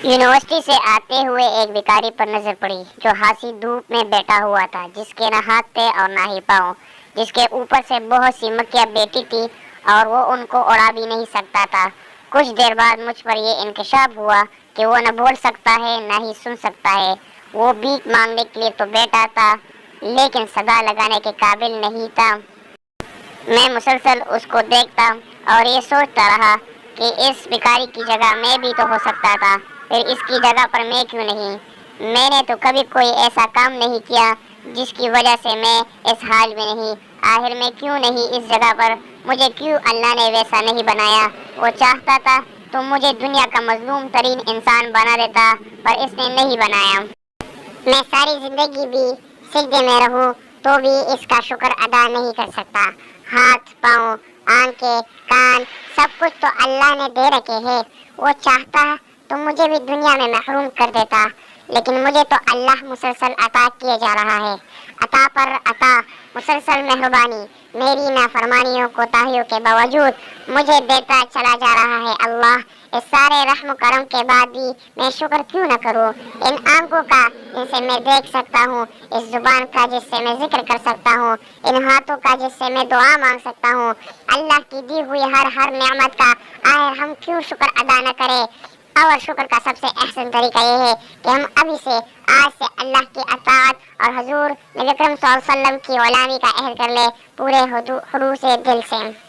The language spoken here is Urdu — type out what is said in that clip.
یونیورسٹی سے آتے ہوئے ایک بھکاری پر نظر پڑی جو ہاسی دھوپ میں بیٹھا ہوا تھا، جس کے نہ ہاتھ تھے اور نہ ہی پاؤں، جس کے اوپر سے بہت سی مکھیاں بیٹھی تھی اور وہ ان کو اڑا بھی نہیں سکتا تھا۔ کچھ دیر بعد مجھ پر یہ انکشاف ہوا کہ وہ نہ بول سکتا ہے نہ ہی سن سکتا ہے۔ وہ بھیک مانگنے کے لیے تو بیٹھا تھا لیکن صدا لگانے کے قابل نہیں تھا۔ میں مسلسل اس کو دیکھتا اور یہ سوچتا رہا کہ اس بھکاری کی جگہ میں بھی تو ہو سکتا تھا، پھر اس کی جگہ پر میں کیوں نہیں؟ میں نے تو کبھی کوئی ایسا کام نہیں کیا جس کی وجہ سے میں اس حال میں نہیں۔ آخر میں کیوں نہیں اس جگہ پر؟ مجھے کیوں اللہ نے ویسا نہیں بنایا؟ وہ چاہتا تھا تو مجھے دنیا کا مظلوم ترین انسان بنا دیتا، پر اس نے نہیں بنایا۔ میں ساری زندگی بھی سجدے میں رہوں تو بھی اس کا شکر ادا نہیں کر سکتا۔ ہاتھ، پاؤں، آنکھیں، کان، سب کچھ تو اللہ نے دے رکھے ہیں۔ وہ چاہتا تو مجھے بھی دنیا میں محروم کر دیتا، لیکن مجھے تو اللہ مسلسل عطا کیے جا رہا ہے، عطا پر عطا، مسلسل مہربانی۔ میری نافرمانیوں کوتاہیوں کے باوجود مجھے دیتا چلا جا رہا ہے اللہ۔ اس سارے رحم و کرم کے بعد بھی میں شکر کیوں نہ کروں؟ ان آنکھوں کا جن سے میں دیکھ سکتا ہوں، اس زبان کا جس سے میں ذکر کر سکتا ہوں، ان ہاتھوں کا جس سے میں دعا مانگ سکتا ہوں، اللہ کی دی ہوئی ہر نعمت کا آخر ہم کیوں شکر ادا نہ کریں؟ اور شکر کا سب سے احسن طریقہ یہ ہے کہ ہم ابھی سے، آج سے اللہ کی اطاعت اور حضور نبی اکرم صلی اللہ علیہ وسلم کی غلامی کا عہد کر لیں پورے خلوص دل سے۔